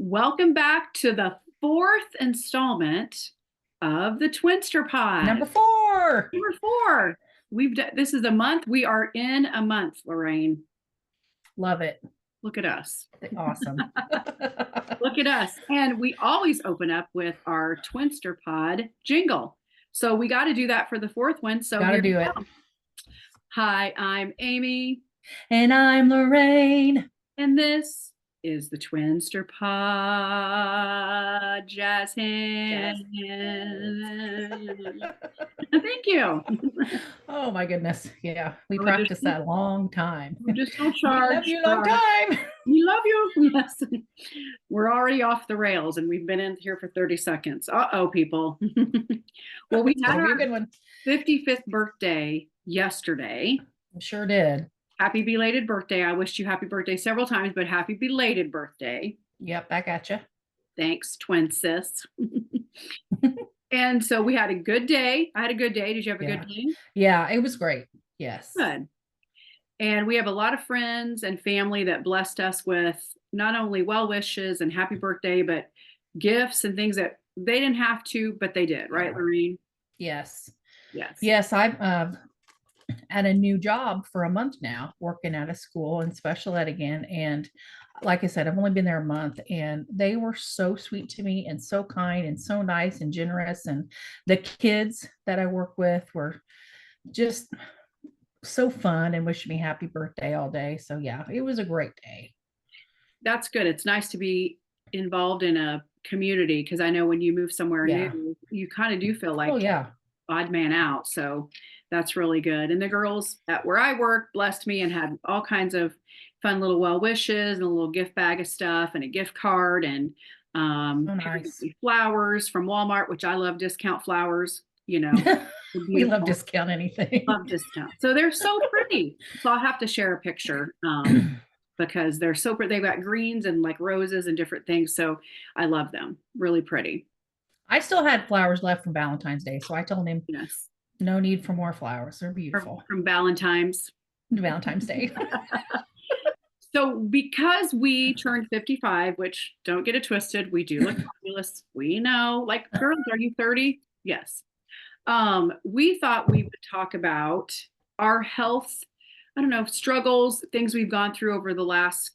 Welcome back to the fourth installment of the Twinster Pod. Number 4. Number four. This is a month. We are in a month, Lorraine. Love it. Look at us. Awesome. Look at us. And we always open up with our Twinster Pod jingle. So we got to do that for the fourth one. So Gotta do it. Hi, I'm Amy. And I'm Lorraine. And this is the Twinster Pod. Jazz hands. Thank you. Oh my goodness. Yeah. We practiced that a long time. We just don't charge. Love you long time. We love you. Yes. We're already off the rails and we've been in here for 30 seconds. Uh-oh, people. Well, we had our 55th birthday yesterday. I sure did. Happy belated birthday. I wished you happy birthday several times, but happy belated birthday. Yep, back at you. Thanks, twin sis. And so we had a good day. I had a good day. Did you have a good day? Yeah, it was great. Yes. Good. And we have a lot of friends and family that blessed us with not only well wishes and happy birthday, but gifts and things that they didn't have to, but they did. Right, Lorraine? Yes. Yes. Yes, I've at a new job for a month now, working at a school in special ed again. And like I said, I've only been there a month, and they were so sweet to me and so kind and so nice and generous. And the kids that I work with were just so fun and wishing me happy birthday all day. So yeah, it was a great day. That's good. It's nice to be involved in a community, because I know when you move somewhere new, you kind of do feel like odd man out. So that's really good. And the girls at where I work blessed me and had all kinds of fun little well wishes and a little gift bag of stuff and a gift card and nice. flowers from Walmart, which I love discount flowers. You know, we love discount anything. Love discount. So they're so pretty. So I'll have to share a picture because they're so pretty. They've got greens and like roses and different things. So I love them. Really pretty. I still had flowers left from Valentine's Day, so I told him, yes, no need for more flowers. They're beautiful. From Valentine's Day. So because we turned 55, which don't get it twisted, we do look fabulous. We know, like, girls, are you 30? Yes. We thought we would talk about our health, I don't know, struggles, things we've gone through over the last,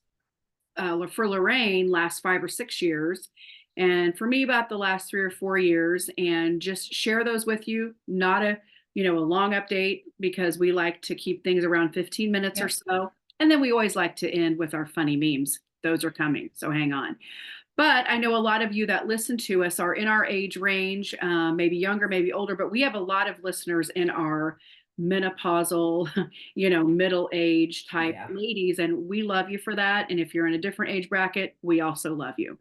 for Lorraine, last 5 or 6 years. And for me, about the last 3 or 4 years, and just share those with you. Not a long update, because we like to keep things around 15 minutes or so. And then we always like to end with our funny memes. Those are coming, so hang on. But I know a lot of you that listen to us are in our age range, maybe younger, maybe older, but we have a lot of listeners in our menopausal, middle age type ladies, and we love you for that. And if you're in a different age bracket, we also love you.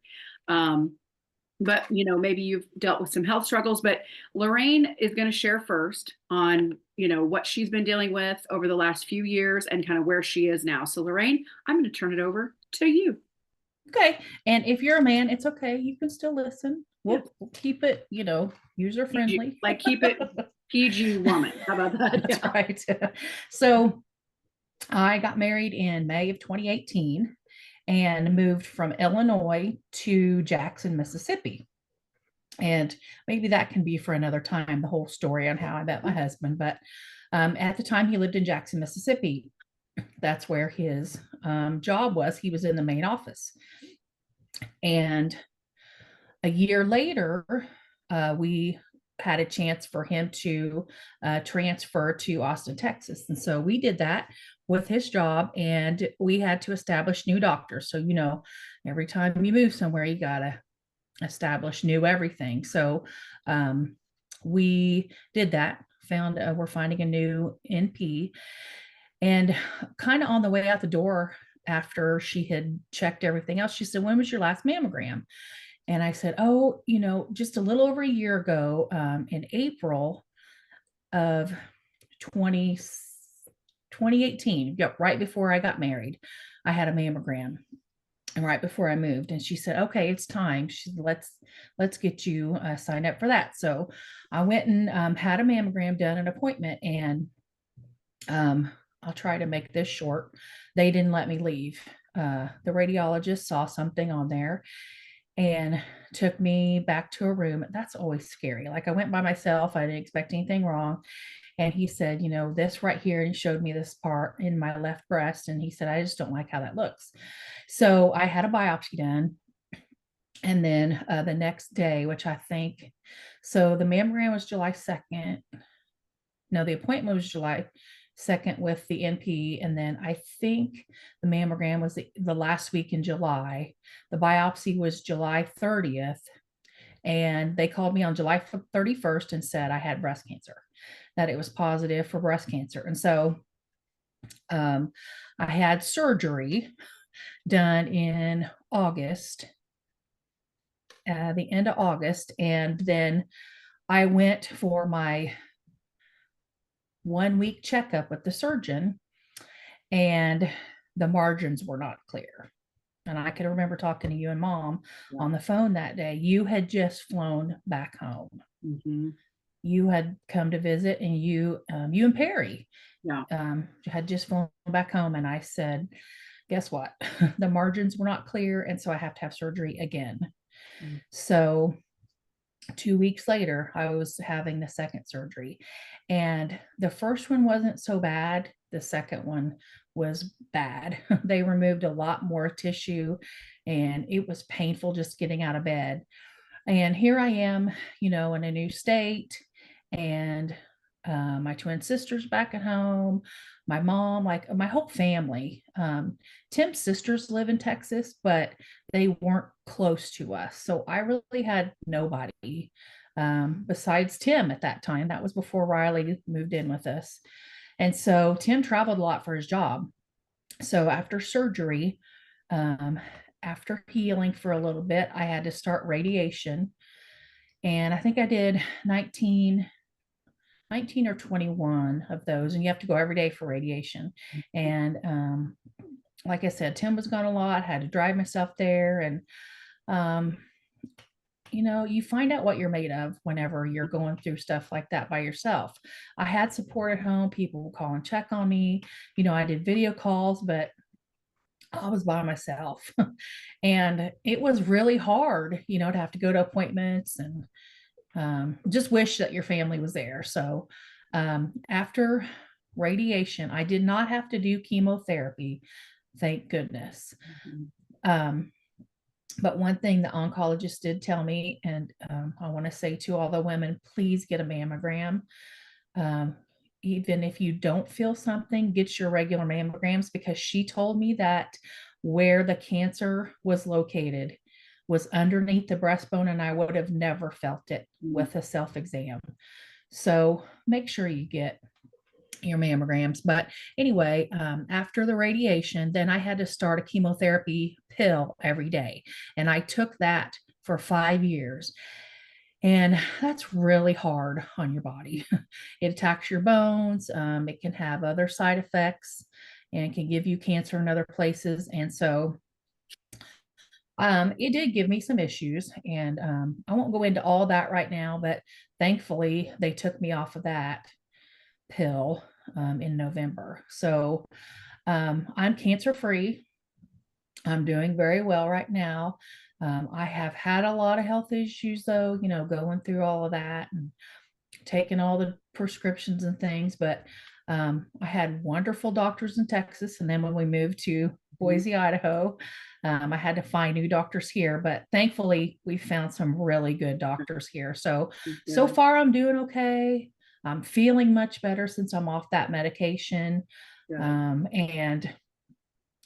But maybe you've dealt with some health struggles, but Lorraine is going to share first on what she's been dealing with over the last few years and kind of where she is now. So Lorraine, I'm going to turn it over to you. Okay. And if you're a man, it's okay. You can still listen. We'll keep it, user friendly. Like keep it PG woman. How about that? That's right. So I got married in May of 2018 and moved from Illinois to Jackson, Mississippi. And maybe that can be for another time, the whole story on how I met my husband. But at the time, he lived in Jackson, Mississippi. That's where his job was. He was in the main office. And a year later, we had a chance for him to transfer to Austin, Texas. And so we did that with his job, and we had to establish new doctors. So, every time you move somewhere, you got to establish new everything. So we did that, we're finding a new NP, and kind of on the way out the door, after she had checked everything else, she said, "When was your last mammogram?" And I said, "Oh, just a little over a year ago, in April of 2018, right before I got married, I had a mammogram, and right before I moved." And she said, "Okay, it's time." She said, let's get you signed up for that." So I went and had a mammogram done, an appointment, and I'll try to make this short. They didn't let me leave. The radiologist saw something on there, and took me back to a room. That's always scary. Like I went by myself, I didn't expect anything wrong. And he said, you know, this right here, and he showed me this part in my left breast. And he said, I just don't like how that looks. So I had a biopsy done. And then the next day, which I think, so the mammogram was July 2nd. No, the appointment was July 2nd with the NP. And then I think the mammogram was the last week in July. The biopsy was July 30th. And they called me on July 31st and said I had breast cancer, that it was positive for breast cancer. And so I had surgery done in August, the end of August. And then I went for my 1 week checkup with the surgeon, and the margins were not clear. And I can remember talking to you and mom on the phone that day. You had just flown back home. Mm-hmm. You had come to visit, and you and Perry had just flown back home. And I said, guess what? The margins were not clear. And so I have to have surgery again. Mm-hmm. So 2 weeks later, I was having the second surgery, and the first one wasn't so bad. The second one was bad. They removed a lot more tissue, and it was painful just getting out of bed. And here I am, you know, in a new state, and my twin sister's back at home, my mom, like my whole family. Tim's sisters live in Texas, but they weren't close to us. So I really had nobody besides Tim at that time. That was before Riley moved in with us. And so Tim traveled a lot for his job. So after surgery, after healing for a little bit, I had to start radiation. And I think I did 19 or 21 of those, and you have to go every day for radiation. And like I said, Tim was gone a lot, had to drive myself there. And you know, you find out what you're made of whenever you're going through stuff like that by yourself. I had support at home. People would call and check on me. You know, I did video calls, but I was by myself. And it was really hard, you know, to have to go to appointments, and just wish that your family was there. So after radiation, I did not have to do chemotherapy, thank goodness. But one thing the oncologist did tell me, and I want to say to all the women, please get a mammogram. Even if you don't feel something, get your regular mammograms, because she told me that where the cancer was located was underneath the breastbone, and I would have never felt it with a self-exam. So make sure you get your mammograms. But anyway, after the radiation, then I had to start a chemotherapy pill every day. And I took that for 5 years. And that's really hard on your body. It attacks your bones. It can have other side effects, and it can give you cancer in other places. And so it did give me some issues, and I won't go into all that right now, but thankfully they took me off of that pill in November. So I'm cancer free. I'm doing very well right now. I have had a lot of health issues though, you know, going through all of that and taking all the prescriptions and things, but I had wonderful doctors in Texas. And then when we moved to Boise, Idaho, I had to find new doctors here, but thankfully we found some really good doctors here. So far I'm doing okay. I'm feeling much better since I'm off that medication. And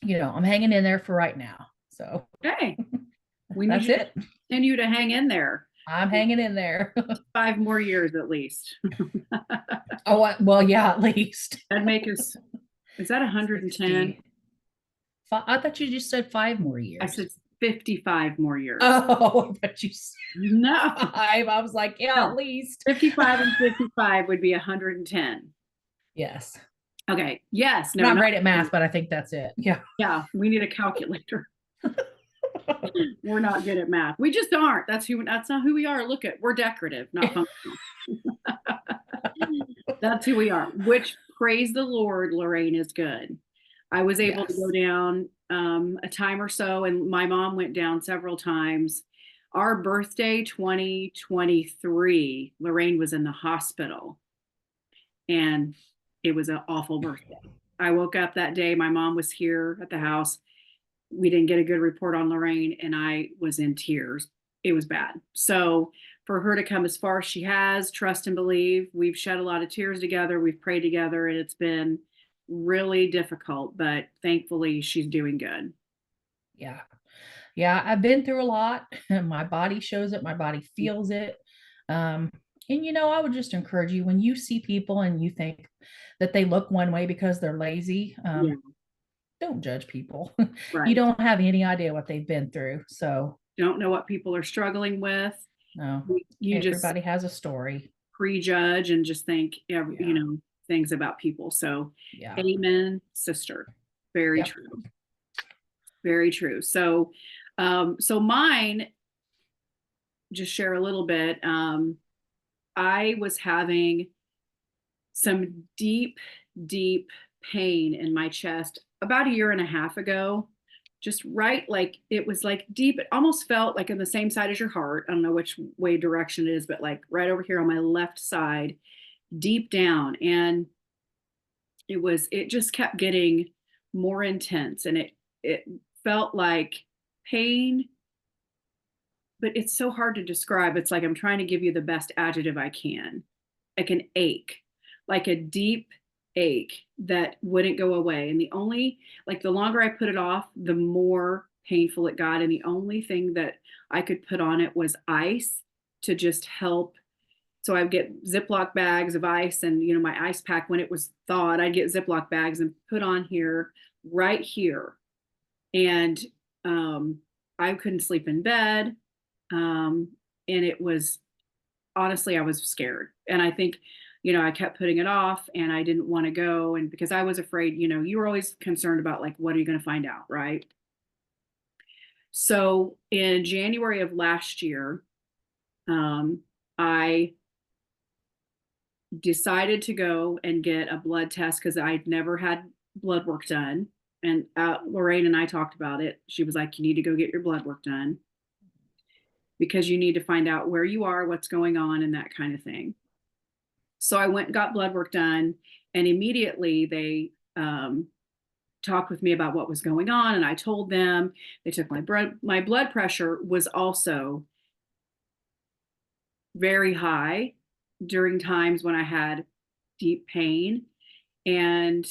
you know, I'm hanging in there for right now. So okay, we that's need it. to continue to hang in there. I'm hanging in there. 5 more years at least. Oh, well, yeah, at least. That'd make us, is that 110? I thought you just said 5 more years. I said 55 more years. Oh, but you said no. 5. I was like, yeah, no. At least 55 and 55 would be 110. Yes. Okay. Yes. No, I'm not great at math, but I think that's it. Yeah. Yeah. We need a calculator. We're not good at math. We just aren't. That's not who we are. Look at, we're decorative, not functional. That's who we are, which, praise the Lord, Lorraine, is good. I was able to go down a time or so, and my mom went down several times. Our birthday, 2023, Lorraine was in the hospital, and it was an awful birthday. I woke up that day. My mom was here at the house. We didn't get a good report on Lorraine, and I was in tears. It was bad. So for her to come as far as she has, trust and believe, we've shed a lot of tears together. We've prayed together, and it's been really difficult, but thankfully she's doing good. Yeah. Yeah, I've been through a lot. My body shows it, my body feels it. Um, and I would just encourage you, when you see people and you think that they look one way because they're lazy, Yeah, don't judge people. You right. don't have any idea what they've been through. So, Don't know what people are struggling with. no, You just everybody has a story. prejudge and just think, Yeah. things about people. So, Yeah. amen, sister. Very Yep. true. Very true. So, so mine, just share a little bit. I was having some deep, deep pain in my chest about a year and a half ago. Just right, like it was like deep. It almost felt like in the same side as your heart. I don't know which way direction it is, but like right over here on my left side, deep down. And it just kept getting more intense, and it felt like pain, but it's so hard to describe. It's like I'm trying to give you the best adjective I can. Like an ache, like a deep ache that wouldn't go away. And the longer I put it off, the more painful it got. And the only thing that I could put on it was ice to just help. So I'd get Ziploc bags of ice, and, my ice pack, when it was thawed, I'd get Ziploc bags and put on here, right here. And I couldn't sleep in bed. And it was, honestly, I was scared. And I think, I kept putting it off, and I didn't want to go. And because I was afraid, you were always concerned about, like, what are you going to find out? Right. So in January of last year, I decided to go and get a blood test because I'd never had blood work done. And Lorraine and I talked about it. She was like, you need to go get your blood work done because you need to find out where you are, what's going on, and that kind of thing. So I went and got blood work done, and immediately they talked with me about what was going on. And I told them. They took my blood pressure was also very high during times when I had deep pain. And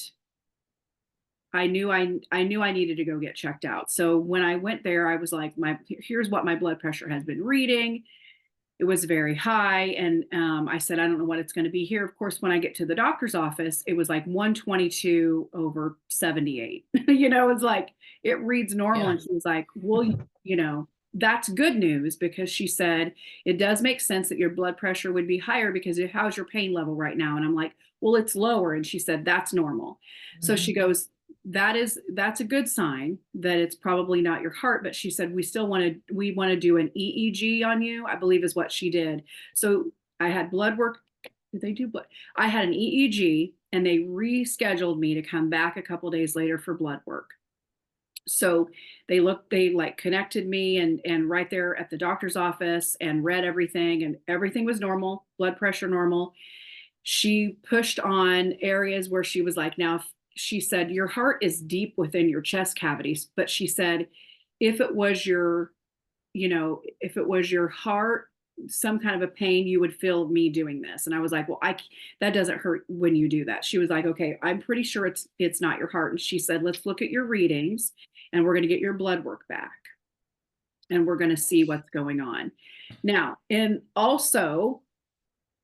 I knew I needed to go get checked out. So when I went there, I was like, here's what my blood pressure has been reading. It was very high. And I said, I don't know what it's going to be here. Of course, when I get to the doctor's office, it was like 122 over 78. It's like, it reads normal. Yeah. And she was like, well, that's good news, because she said, it does make sense that your blood pressure would be higher because how's your pain level right now? And I'm like, well, it's lower. And she said, that's normal. So Mhm. she goes, that's a good sign that it's probably not your heart. But she said, we want to do an EEG on you, I believe is what she did. So I had blood work. Did they do blood? I had an EEG, and they rescheduled me to come back a couple days later for blood work. So they like connected me, and right there at the doctor's office, and read everything, and everything was normal, blood pressure normal. She pushed on areas where she was like, now, she said, your heart is deep within your chest cavities. But she said, if it was your heart, some kind of a pain, you would feel me doing this. And I was like, well, that doesn't hurt when you do that. She was like, okay, I'm pretty sure it's not your heart. And she said, let's look at your readings, and we're going to get your blood work back, and we're going to see what's going on. Now, and also,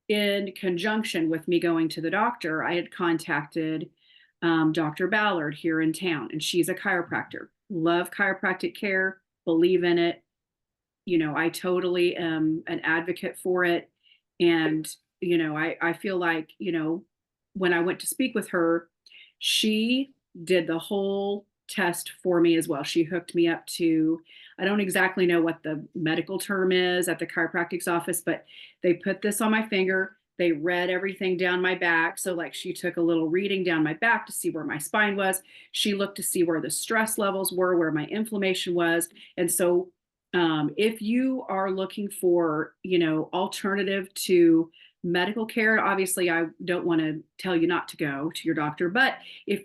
in conjunction with me going to the doctor, I had contacted Dr. Ballard here in town, and she's a chiropractor. Love chiropractic care, believe in it. I totally am an advocate for it. And, I feel like, when I went to speak with her, she did the whole test for me as well. She hooked me up to, I don't exactly know what the medical term is at the chiropractic's office, but they put this on my finger. They read everything down my back. So, like, she took a little reading down my back to see where my spine was. She looked to see where the stress levels were, where my inflammation was. And so If you are looking for, alternative to medical care, obviously I don't want to tell you not to go to your doctor, but if,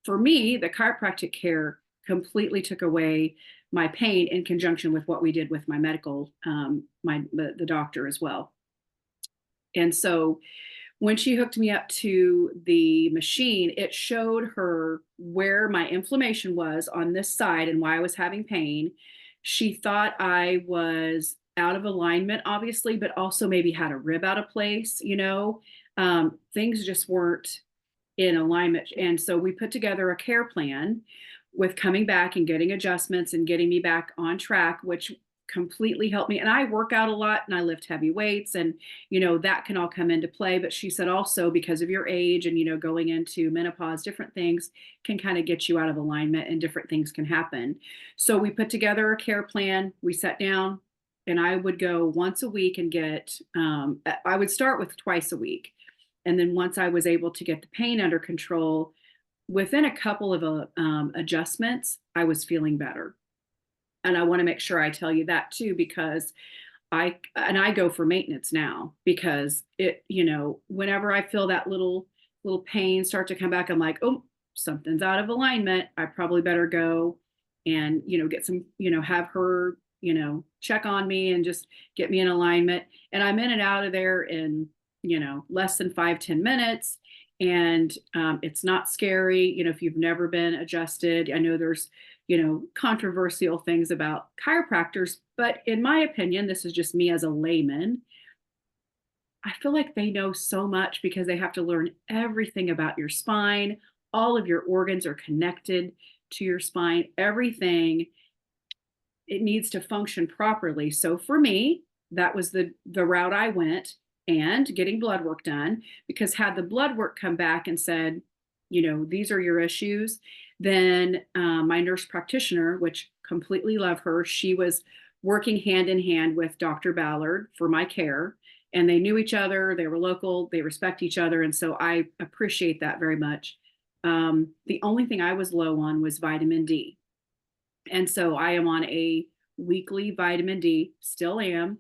for me, the chiropractic care completely took away my pain in conjunction with what we did with my medical, the doctor as well. And so when she hooked me up to the machine, it showed her where my inflammation was on this side and why I was having pain. She thought I was out of alignment, obviously, but also maybe had a rib out of place, things just weren't in alignment. And so we put together a care plan with coming back and getting adjustments and getting me back on track, which completely helped me. And I work out a lot and I lift heavy weights, and that can all come into play. But she said also because of your age and going into menopause, different things can kind of get you out of alignment and different things can happen. So we put together a care plan. We sat down and I would go once a week and get I would start with twice a week. And then once I was able to get the pain under control, within a couple of adjustments, I was feeling better. And I want to make sure I tell you that too, because I go for maintenance now because whenever I feel that little pain start to come back, I'm like, oh, something's out of alignment. I probably better go and, get some, have her, check on me and just get me in alignment. And I'm in and out of there in, less than 5-10 minutes. And it's not scary. If you've never been adjusted, I know there's, controversial things about chiropractors, but in my opinion, this is just me as a layman. I feel like they know so much because they have to learn everything about your spine. All of your organs are connected to your spine. Everything, it needs to function properly. So for me, that was the route I went, and getting blood work done, because had the blood work come back and said, these are your issues, then my nurse practitioner, which completely love her, she was working hand in hand with Dr. Ballard for my care, and they knew each other, they were local, they respect each other, and so I appreciate that very much. The only thing I was low on was vitamin D, and so I am on a weekly vitamin D, still am,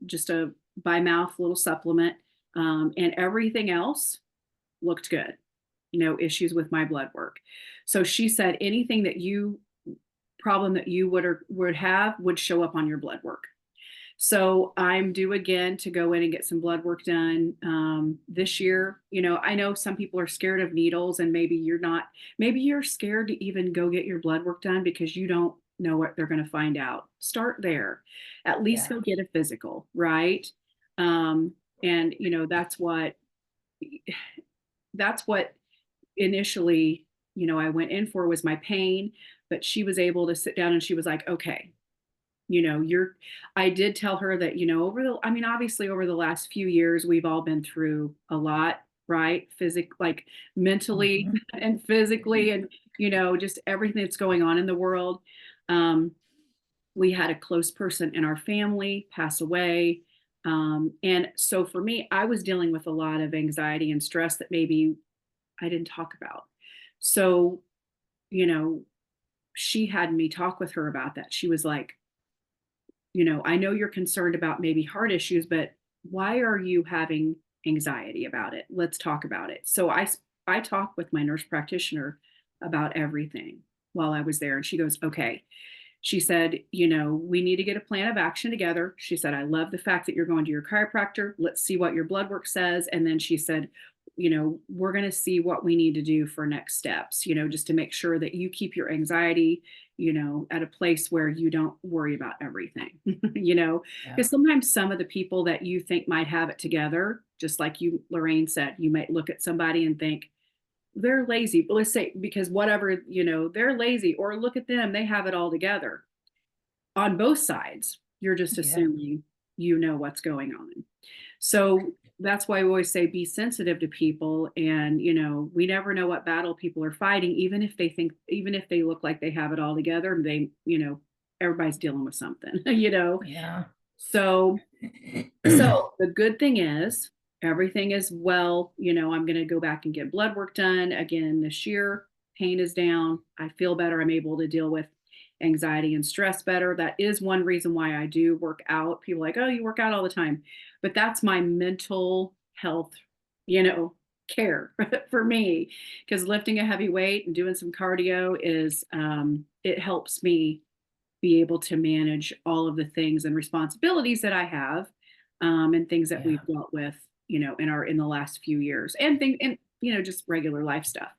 just a by mouth little supplement, and everything else looked good. No issues with my blood work. So she said anything that you problem that you would have would show up on your blood work. So I'm due again to go in and get some blood work done this year. I know some people are scared of needles, and maybe you're not. Maybe you're scared to even go get your blood work done because you don't know what they're going to find out. Start there. At least Yeah. go get a physical, right? And that's what initially, I went in for was my pain, but she was able to sit down and she was like, okay, I did tell her that, obviously over the last few years, we've all been through a lot, right? Like mentally Mhm. and physically, and, just everything that's going on in the world. Um, we had a close person in our family pass away. And so for me, I was dealing with a lot of anxiety and stress that maybe I didn't talk about. So, you know, she had me talk with her about that. She was like, I know you're concerned about maybe heart issues, but why are you having anxiety about it? Let's talk about it. So I talked with my nurse practitioner about everything while I was there, and she goes, okay. She said, we need to get a plan of action together. She said, I love the fact that you're going to your chiropractor. Let's see what your blood work says. And then she said, we're going to see what we need to do for next steps, just to make sure that you keep your anxiety, at a place where you don't worry about everything, Yeah. because sometimes some of the people that you think might have it together, just like you, Lorraine said, you might look at somebody and think, they're lazy. But let's say because whatever, they're lazy, or look at them, they have it all together. On both sides, you're just Yeah. assuming what's going on. So that's why we always say be sensitive to people, and we never know what battle people are fighting, even if they look like they have it all together, everybody's dealing with something, Yeah. So so the good thing is everything is well. I'm going to go back and get blood work done again this year. Pain is down. I feel better. I'm able to deal with anxiety and stress better. That is one reason why I do work out. People are like, oh, you work out all the time. But that's my mental health, you know, care for me, because lifting a heavy weight and doing some cardio is it helps me be able to manage all of the things and responsibilities that I have, and things that Yeah. we've dealt with, you know, in the last few years, and things, and you know, just regular life stuff.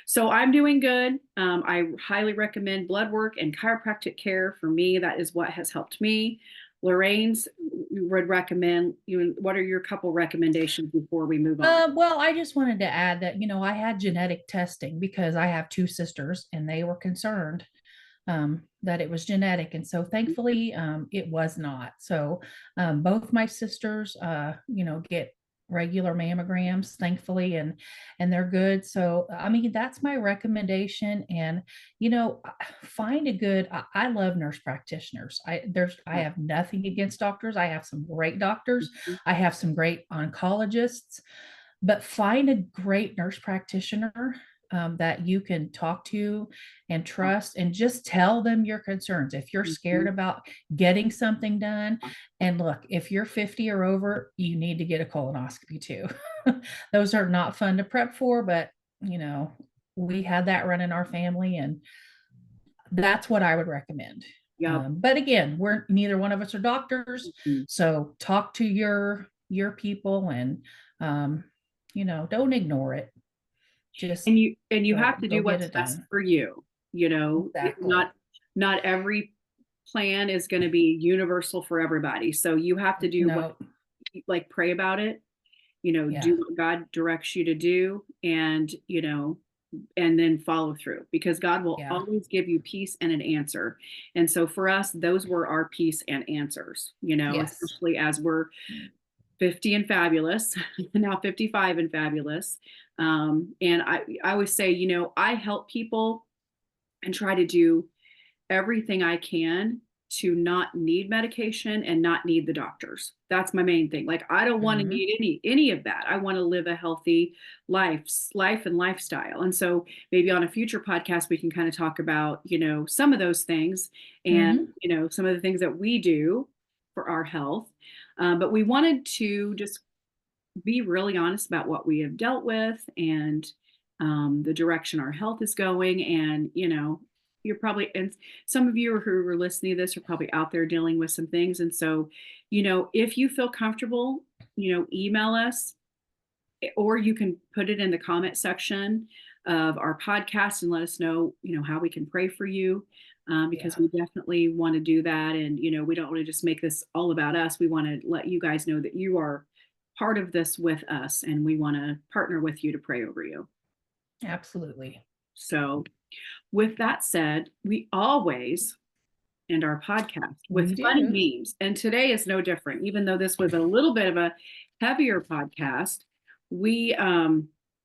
So I'm doing good. I highly recommend blood work and chiropractic care. For me, that is what has helped me. Lorraine's would recommend you. What are your couple recommendations before we move on? Well, I just wanted to add that, I had genetic testing because I have two sisters and they were concerned that it was genetic. And so thankfully, it was not. So both my sisters, get regular mammograms, thankfully, and they're good. So, I mean, that's my recommendation. And, find a good, I love nurse practitioners. I have nothing against doctors. I have some great doctors. I have some great oncologists, but find a great nurse practitioner that you can talk to and trust, and just tell them your concerns. If you're scared Mhm. about getting something done, and look, if you're 50 or over, you need to get a colonoscopy too. Those are not fun to prep for, but we had that run in our family, and that's what I would recommend. Yep. But again, we're neither one of us are doctors, Mhm. so talk to your people, and don't ignore it. Just And you have to go do get what's it best done. for you. You know, Exactly. not every plan is going to be universal for everybody. So you have to do what, No, like, pray about it, you know, yeah, do what God directs you to do, and, you know, and then follow through, because God will yeah, always give you peace and an answer. And so for us, those were our peace and answers, you know, yes. especially as we're 50 and fabulous, now 55 and fabulous. And I always say, you know, I help people and try to do everything I can to not need medication and not need the doctors. That's my main thing. Like, I don't want to Mhm, need any of that. I want to live a healthy life and lifestyle. And so maybe on a future podcast we can kind of talk about, you know, some of those things, and, mhm, you know, some of the things that we do for our health. But we wanted to just be really honest about what we have dealt with, and the direction our health is going. And, you know, you're probably, and some of you who are listening to this are probably out there dealing with some things. And so, you know, if you feel comfortable, you know, email us, or you can put it in the comment section of our podcast and let us know, you know, how we can pray for you. Because yeah, we definitely want to do that. And, you know, we don't want to just make this all about us. We want to let you guys know that you are part of this with us, and we want to partner with you to pray over you. absolutely. So, with that said, we always end our podcast with We funny do. memes. And today is no different. Even though this was a little bit of a heavier podcast, we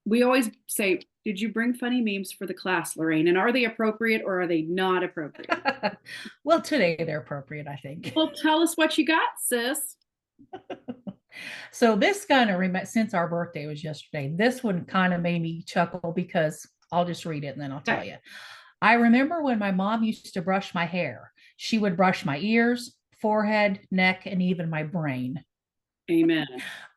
we always say, "Did you bring funny memes for the class, Lorraine? And are they appropriate or are they not appropriate?" Well, today they're appropriate, I think. Well, tell us what you got, sis. So this kind of since our birthday was yesterday, this one kind of made me chuckle because I'll just read it and then I'll tell Okay. you. I remember when my mom used to brush my hair. She would brush my ears, forehead, neck, and even my brain. Amen.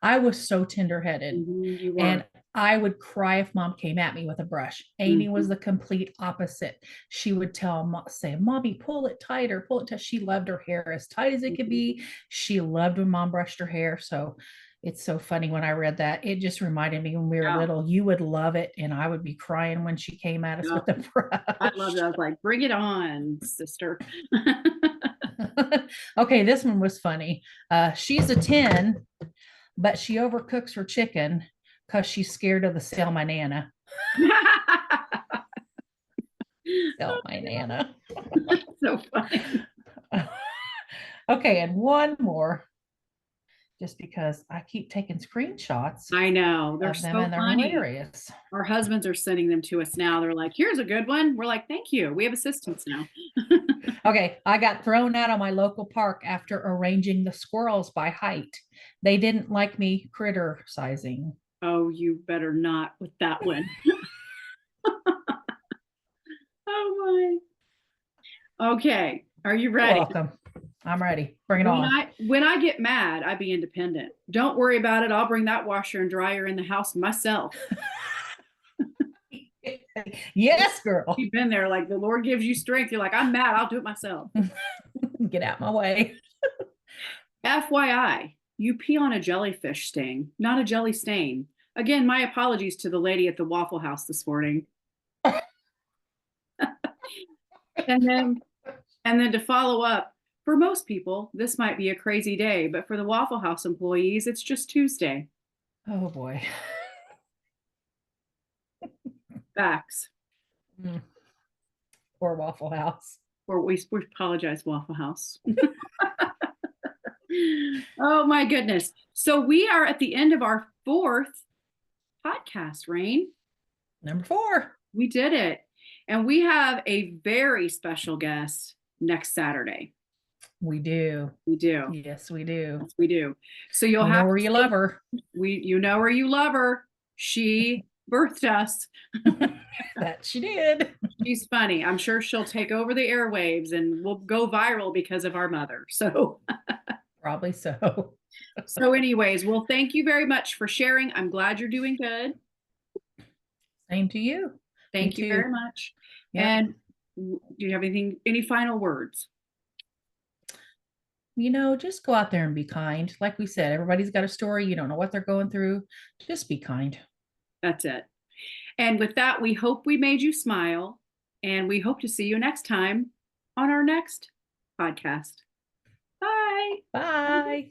I was so tender-headed, Mhm, you were. and I would cry if mom came at me with a brush. Amy was Mhm. the complete opposite. She would say, "Mommy, pull it tighter, pull it tight." She loved her hair as tight as it could Mhm. be. She loved when mom brushed her hair. So it's so funny when I read that. It just reminded me when we were Yeah, little, you would love it, and I would be crying when she came at us yeah. with the I loved it. I brush. was like, "Bring it on, sister." Okay, this one was funny. She's a 10, but she overcooks her chicken because she's scared of the salmonella. Salmonella. So funny. Okay, and one more, just because I keep taking screenshots I know. They're of them so and they're funny. hilarious. Our husbands are sending them to us now. They're like, "Here's a good one." We're like, "Thank you. We have assistants now." Okay, I got thrown out of my local park after arranging the squirrels by height. They didn't like me criticizing. Oh, you better not with that one. Oh my. Okay. Are you You're ready? welcome. I'm ready. Bring it on. When I get mad, I be independent. Don't worry about it. I'll bring that washer and dryer in the house myself. Yes, girl. You've been there. Like the Lord gives you strength. You're like, I'm mad. I'll do it myself. Get out my way. FYI, you pee on a jellyfish sting, not a jelly stain. Again, my apologies to the lady at the Waffle House this morning. And then to follow up, for most people, this might be a crazy day, but for the Waffle House employees, it's just Tuesday. Oh boy. Facts. Poor Waffle House. Or we apologize, Waffle House. Oh my goodness. So we are at the end of our 4th podcast, Rain. Number 4. We did it. And we have a very special guest next Saturday. We do. We do. Yes, we do. Yes, we do. So you'll you have know where you love her. You know where you love her. She birthed us. That she did. She's funny. I'm sure she'll take over the airwaves and we'll go viral because of our mother. So probably so. So anyways, well, thank you very much for sharing. I'm glad you're doing good. Same to you. Thank you very much. Yep. And do you have any final words? Just go out there and be kind. Like we said, everybody's got a story. You don't know what they're going through. Just be kind. That's it. And with that, we hope we made you smile, and we hope to see you next time on our next podcast. Bye. Bye.